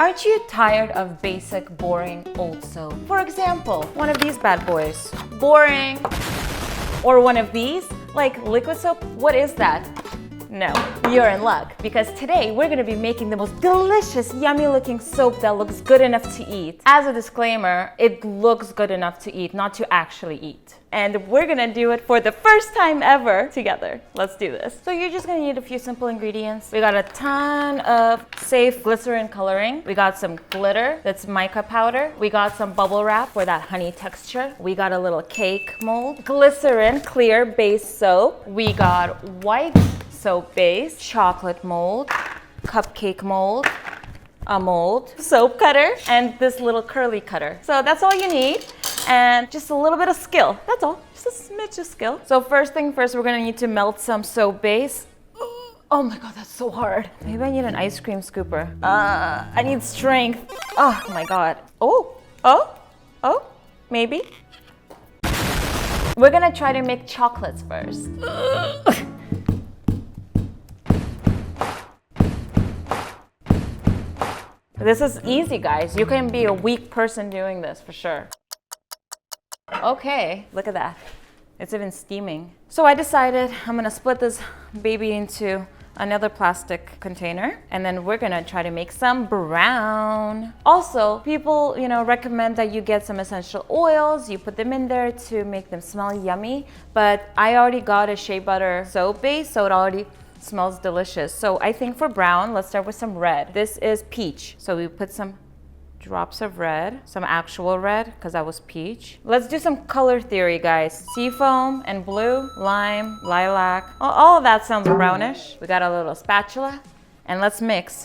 Aren't you tired of basic, boring, old soap? For example, one of these bad boys. Boring. Or one of these, like liquid soap. What is that? No, you're in luck, because today we're gonna be making the most delicious, yummy looking soap that looks good enough to eat. As a disclaimer, it looks good enough to eat, not to actually eat. And we're gonna do it for the first time ever together. Let's do this. So you're just gonna need a few simple ingredients. We got a ton of safe glycerin coloring. We got some glitter, that's mica powder. We got some bubble wrap for that honey texture. We got a little cake mold, glycerin clear base soap. We got white soap base, chocolate mold, cupcake mold, a mold, soap cutter, and this little curly cutter. So that's all you need, and just a little bit of skill. That's all, just a smidge of skill. So first thing first, we're gonna need to melt some soap base. Oh my God, that's so hard. Maybe I need an ice cream scooper. I need strength. Oh my God. Oh, maybe. We're gonna try to make chocolates first. This is easy, guys. You can be a weak person doing this for sure. Okay, look at that. It's even steaming. So I decided I'm gonna split this baby into another plastic container, and then we're gonna try to make some brown. Also, people, recommend that you get some essential oils, you put them in there to make them smell yummy, but I already got a shea butter soap base, so it already smells delicious. So I think for brown, let's start with some red. This is peach. So we put some drops of red, some actual red, because that was peach. Let's do some color theory, guys. Seafoam and blue, lime, lilac. All of that sounds brownish. We got a little spatula, and let's mix.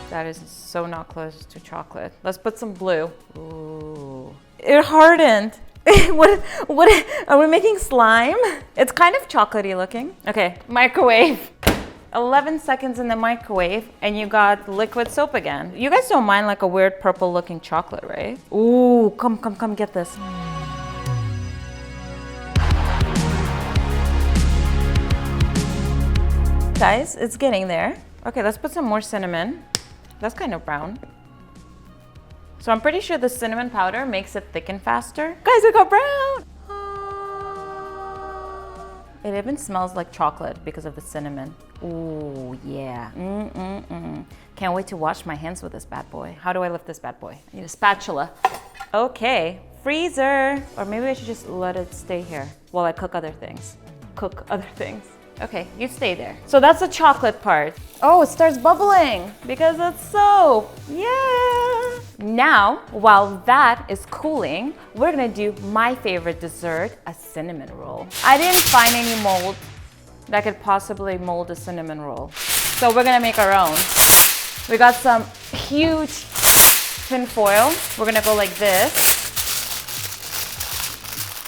That is so not close to chocolate. Let's put some blue. Ooh, it hardened. What are we making slime? It's kind of chocolatey looking. Okay, microwave. 11 seconds in the microwave and you got liquid soap again. You guys don't mind like a weird purple looking chocolate, right? Ooh, come get this. Guys, it's getting there. Okay, let's put some more cinnamon. That's kind of brown. So I'm pretty sure the cinnamon powder makes it thicken faster. Guys, it got brown! It even smells like chocolate because of the cinnamon. Ooh, yeah. Can't wait to wash my hands with this bad boy. How do I lift this bad boy? I need a spatula. Okay, freezer. Or maybe I should just let it stay here while I cook other things. Okay, you stay there. So that's the chocolate part. Oh, it starts bubbling because it's soap. Yeah. Now, while that is cooling, we're gonna do my favorite dessert, a cinnamon roll. I didn't find any mold that could possibly mold a cinnamon roll. So we're gonna make our own. We got some huge tin foil. We're gonna go like this.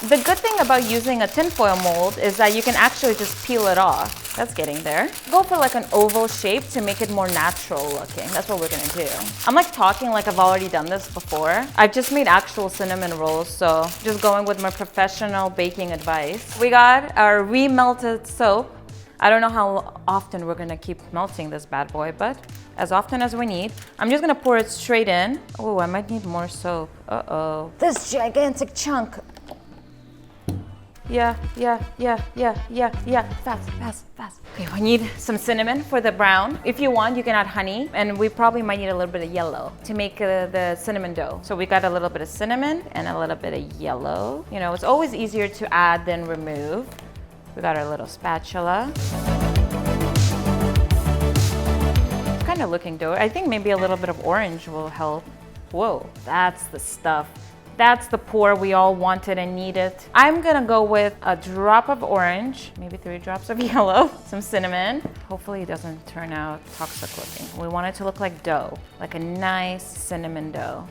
The good thing about using a tinfoil mold is that you can actually just peel it off. That's getting there. Go for like an oval shape to make it more natural looking. That's what we're gonna do. I'm like talking like I've already done this before. I've just made actual cinnamon rolls, so just going with my professional baking advice. We got our re-melted soap. I don't know how often we're gonna keep melting this bad boy, but as often as we need. I'm just gonna pour it straight in. Oh, I might need more soap. Uh-oh. This gigantic chunk. Yeah. Fast. Okay, I need some cinnamon for the brown. If you want, you can add honey, and we probably might need a little bit of yellow to make the cinnamon dough. So we got a little bit of cinnamon and a little bit of yellow. It's always easier to add than remove. We got our little spatula. It's kind of looking dough. I think maybe a little bit of orange will help. Whoa, that's the stuff. That's the pour we all wanted and needed. I'm gonna go with a drop of orange, maybe 3 drops of yellow, some cinnamon. Hopefully it doesn't turn out toxic looking. We want it to look like dough, like a nice cinnamon dough.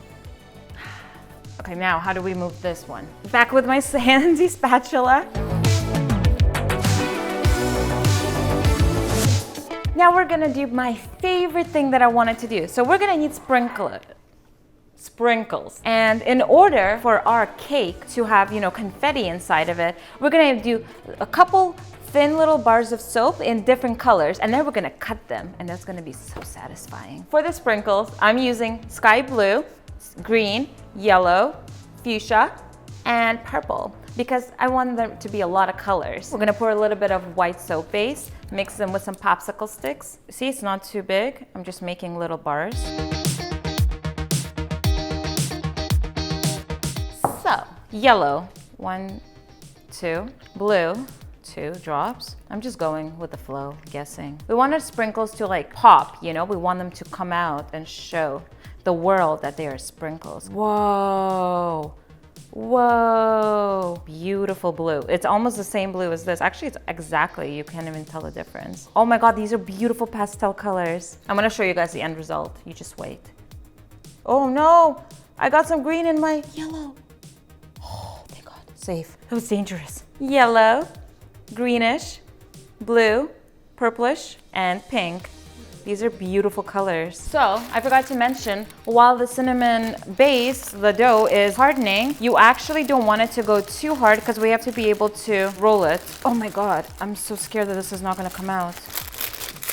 Okay, now how do we move this one? Back with my handy spatula. Now we're gonna do my favorite thing that I wanted to do. So we're gonna need sprinkles. And in order for our cake to have, confetti inside of it, we're gonna do a couple thin little bars of soap in different colors, and then we're gonna cut them, and that's gonna be so satisfying. For the sprinkles, I'm using sky blue, green, yellow, fuchsia, and purple, because I want there to be a lot of colors. We're gonna pour a little bit of white soap base, mix them with some popsicle sticks. See, it's not too big. I'm just making little bars. So, yellow, 1, 2, blue, 2 drops. I'm just going with the flow, guessing. We want our sprinkles to like pop, you know? We want them to come out and show the world that they are sprinkles. Whoa. Whoa, beautiful blue. It's almost the same blue as this. Actually, it's exactly, you can't even tell the difference. Oh my God, these are beautiful pastel colors. I'm gonna show you guys the end result. You just wait. Oh no, I got some green in my yellow. Oh, thank God, safe. It was dangerous. Yellow, greenish, blue, purplish, and pink. These are beautiful colors. So I forgot to mention, while the cinnamon base, the dough is hardening, you actually don't want it to go too hard because we have to be able to roll it. Oh my God, I'm so scared that this is not gonna come out.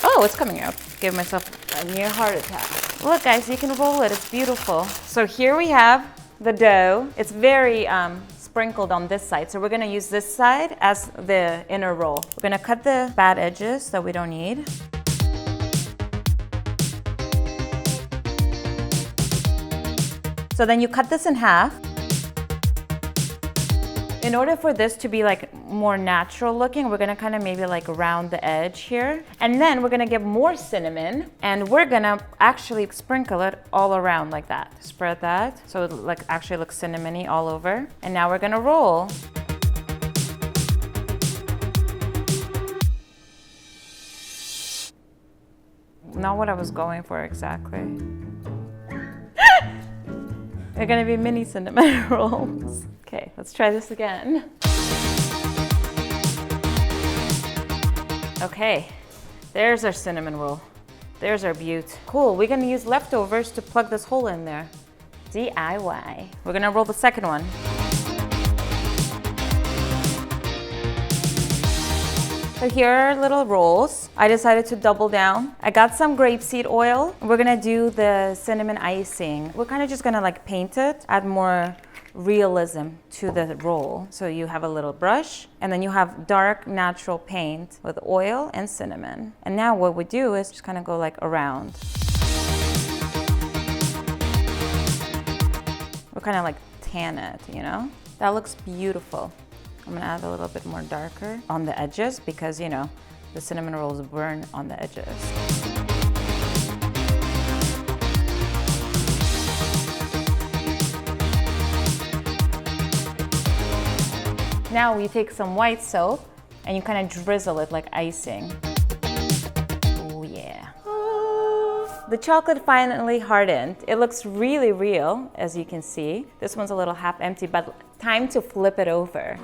Oh, it's coming out. Give myself a near heart attack. Look guys, you can roll it, it's beautiful. So here we have the dough. It's very sprinkled on this side. So we're gonna use this side as the inner roll. We're gonna cut the bad edges that we don't need. So then you cut this in half. In order for this to be like more natural looking, we're gonna kind of maybe like round the edge here. And then we're gonna get more cinnamon and we're gonna actually sprinkle it all around like that. Spread that so it like actually looks cinnamony all over. And now we're gonna roll. Not what I was going for exactly. They're gonna be mini cinnamon rolls. Okay, let's try this again. Okay, there's our cinnamon roll. There's our beaut. Cool, we're gonna use leftovers to plug this hole in there. DIY. We're gonna roll the second one. So here are little rolls. I decided to double down. I got some grapeseed oil. We're gonna do the cinnamon icing. We're kind of just gonna like paint it, add more realism to the roll. So you have a little brush and then you have dark natural paint with oil and cinnamon. And now what we do is just kind of go like around. We'll kind of like tan it, you know? That looks beautiful. I'm gonna add a little bit more darker on the edges because, you know, the cinnamon rolls burn on the edges. Now you take some white soap and you kind of drizzle it like icing. Oh yeah. The chocolate finally hardened. It looks really real, as you can see. This one's a little half empty, but time to flip it over.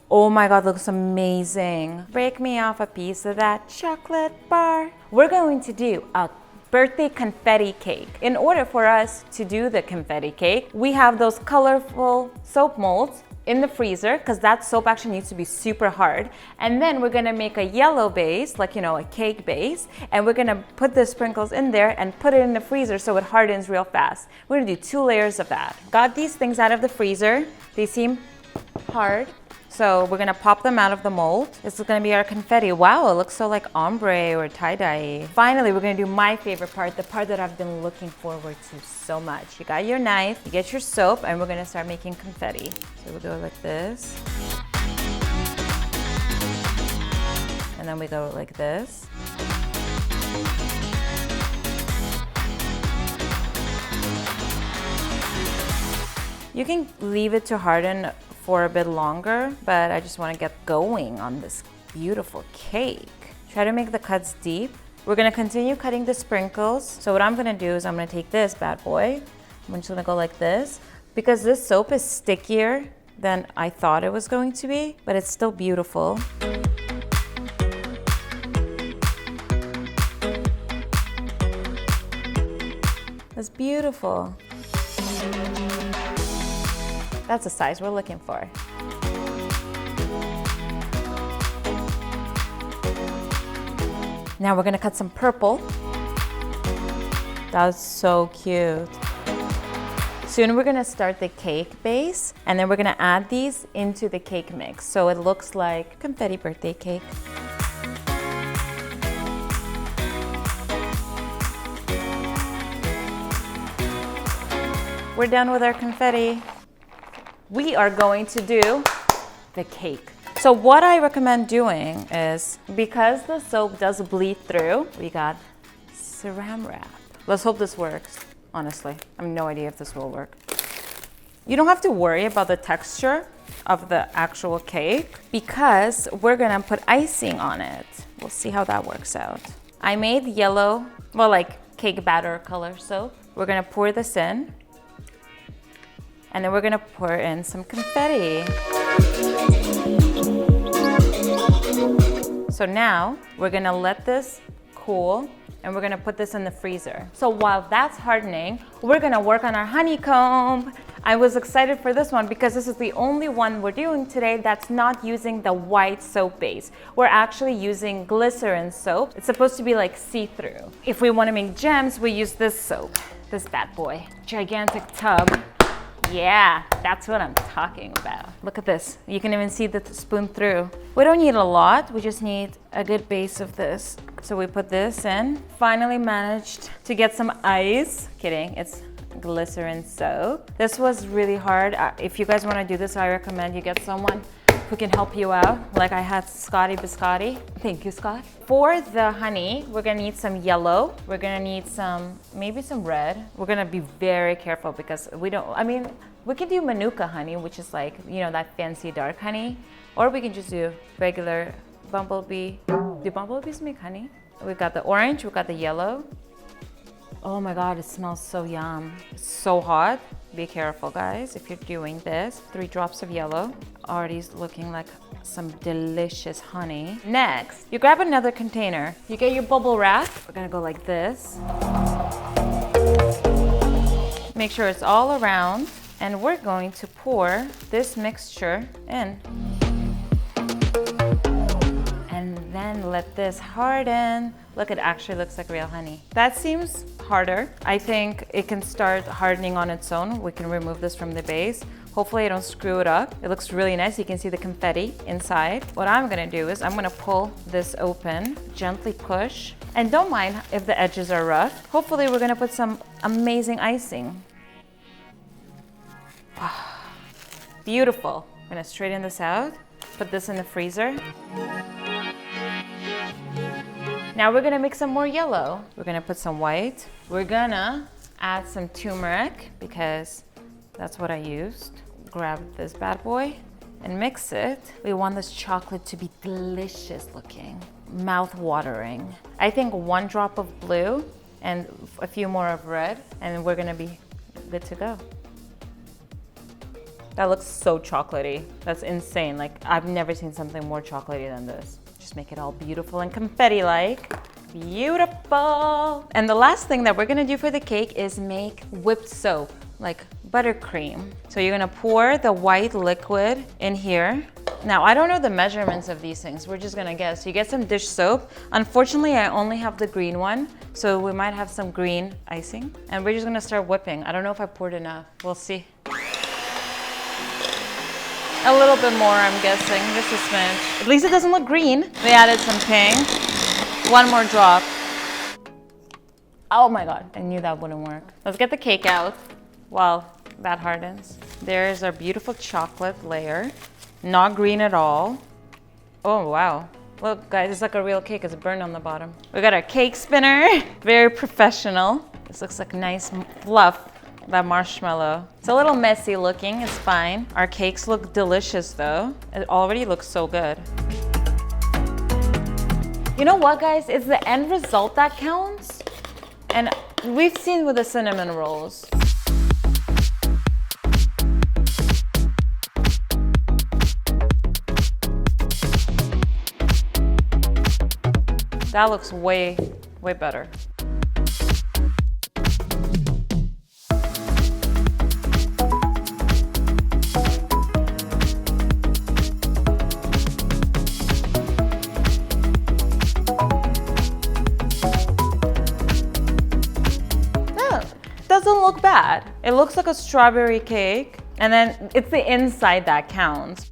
Oh my God, looks amazing. Break me off a piece of that chocolate bar. We're going to do a birthday confetti cake. In order for us to do the confetti cake, we have those colorful soap molds in the freezer because that soap actually needs to be super hard. And then we're gonna make a yellow base, like, you know, a cake base, and we're gonna put the sprinkles in there and put it in the freezer so it hardens real fast. We're gonna do 2 layers of that. Got these things out of the freezer. They seem hard. So we're gonna pop them out of the mold. This is gonna be our confetti. Wow, it looks so like ombre or tie-dye. Finally, we're gonna do my favorite part, the part that I've been looking forward to so much. You got your knife, you get your soap, and we're gonna start making confetti. So we'll go like this. And then we go like this. You can leave it to harden for a bit longer, but I just want to get going on this beautiful cake. Try to make the cuts deep. We're gonna continue cutting the sprinkles. So what I'm gonna do is I'm gonna take this bad boy. I'm just gonna go like this. Because this soap is stickier than I thought it was going to be, but it's still beautiful. It's beautiful. That's the size we're looking for. Now we're gonna cut some purple. That's so cute. Soon we're gonna start the cake base, and then we're gonna add these into the cake mix so it looks like confetti birthday cake. We're done with our confetti. We are going to do the cake. So what I recommend doing is, because the soap does bleed through, we got Saran Wrap. Let's hope this works, honestly. I have no idea if this will work. You don't have to worry about the texture of the actual cake because we're gonna put icing on it. We'll see how that works out. I made yellow, well, like cake batter color soap. We're gonna pour this in. And then we're gonna pour in some confetti. So now we're gonna let this cool and we're gonna put this in the freezer. So while that's hardening, we're gonna work on our honeycomb. I was excited for this one because this is the only one we're doing today that's not using the white soap base. We're actually using glycerin soap. It's supposed to be like see-through. If we wanna make gems, we use this soap, this bad boy. Gigantic tub. Yeah, that's what I'm talking about. Look at this. You can even see the spoon through. We don't need a lot. We just need a good base of this. So we put this in. Finally managed to get some ice. Kidding, it's glycerin soap. This was really hard. If you guys want to do this, I recommend you get someone who can help you out. Like I had Scotty Biscotti. Thank you, Scott. For the honey, we're gonna need some yellow. We're gonna need maybe some red. We're gonna be very careful because we can do Manuka honey, which is like, you know, that fancy dark honey. Or we can just do regular bumblebee. Do bumblebees make honey? We've got the orange, we've got the yellow. Oh my God, it smells so yum. It's so hot. Be careful, guys, if you're doing this. 3 drops of yellow. Already looking like some delicious honey. Next, you grab another container. You get your bubble wrap. We're gonna go like this. Make sure it's all around. And we're going to pour this mixture in. And then let this harden. Look, it actually looks like real honey. That seems harder. I think it can start hardening on its own. We can remove this from the base. Hopefully I don't screw it up. It looks really nice. You can see the confetti inside. What I'm gonna do is I'm gonna pull this open, gently push, and don't mind if the edges are rough. Hopefully we're gonna put some amazing icing. Beautiful. I'm gonna straighten this out, put this in the freezer. Now we're gonna make some more yellow. We're gonna put some white. We're gonna add some turmeric because that's what I used. Grab this bad boy and mix it. We want this chocolate to be delicious looking, mouth-watering. I think 1 drop of blue and a few more of red, and we're gonna be good to go. That looks so chocolatey. That's insane. Like, I've never seen something more chocolatey than this. Just make it all beautiful and confetti-like. Beautiful. And the last thing that we're gonna do for the cake is make whipped soap, like buttercream. So you're gonna pour the white liquid in here. Now, I don't know the measurements of these things. We're just gonna guess. You get some dish soap. Unfortunately, I only have the green one, so we might have some green icing. And we're just gonna start whipping. I don't know if I poured enough. We'll see. A little bit more, I'm guessing, just a smidge. At least it doesn't look green. We added some pink. 1 more drop. Oh my God, I knew that wouldn't work. Let's get the cake out while that hardens. There's our beautiful chocolate layer. Not green at all. Oh, wow. Look, guys, it's like a real cake. It's burned on the bottom. We got our cake spinner. Very professional. This looks like nice fluff. That marshmallow. It's a little messy looking, it's fine. Our cakes look delicious though. It already looks so good. You know what, guys? It's the end result that counts. And we've seen with the cinnamon rolls. That looks way, way better. doesn't look bad. It looks like a strawberry cake, and then it's the inside that counts.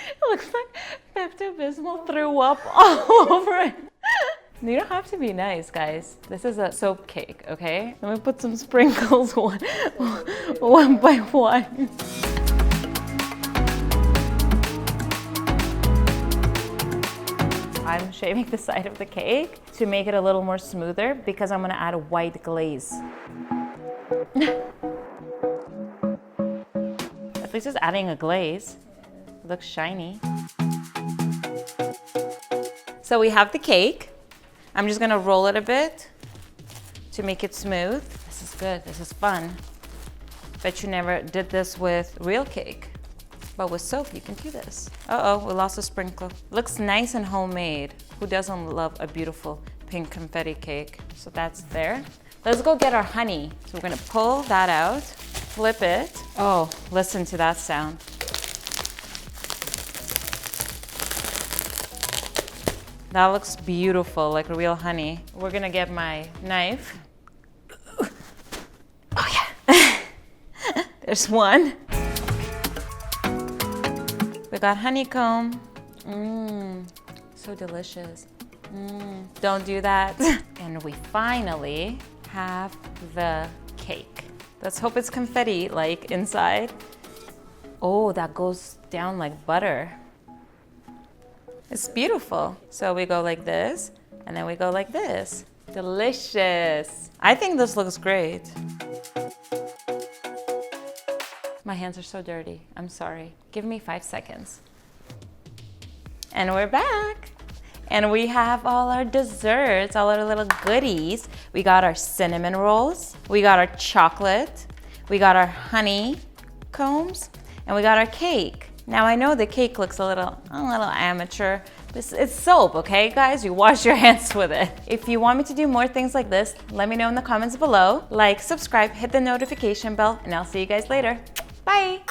It looks like Pepto-Bismol threw up all over it. You don't have to be nice, guys. This is a soap cake, okay? Let me put some sprinkles one by one. I'm shaving the side of the cake to make it a little more smoother because I'm gonna add a white glaze. At least it's adding a glaze. It looks shiny. So we have the cake. I'm just gonna roll it a bit to make it smooth. This is good, this is fun. Bet you never did this with real cake. But with soap, you can do this. Uh-oh, we lost a sprinkle. Looks nice and homemade. Who doesn't love a beautiful pink confetti cake? So that's there. Let's go get our honey. So we're gonna pull that out, flip it. Oh, listen to that sound. That looks beautiful, like real honey. We're gonna get my knife. Oh yeah, there's one. We got honeycomb. So delicious. Don't do that. And we finally have the cake. Let's hope it's confetti like inside. Oh, that goes down like butter. It's beautiful. So we go like this, and then we go like this. Delicious. I think this looks great. My hands are so dirty. I'm sorry. Give me 5 seconds. And we're back. And we have all our desserts, all our little goodies. We got our cinnamon rolls. We got our chocolate. We got our honeycombs. And we got our cake. Now I know the cake looks a little amateur. It's soap, okay, guys? You wash your hands with it. If you want me to do more things like this, let me know in the comments below. Like, subscribe, hit the notification bell, and I'll see you guys later. Bye.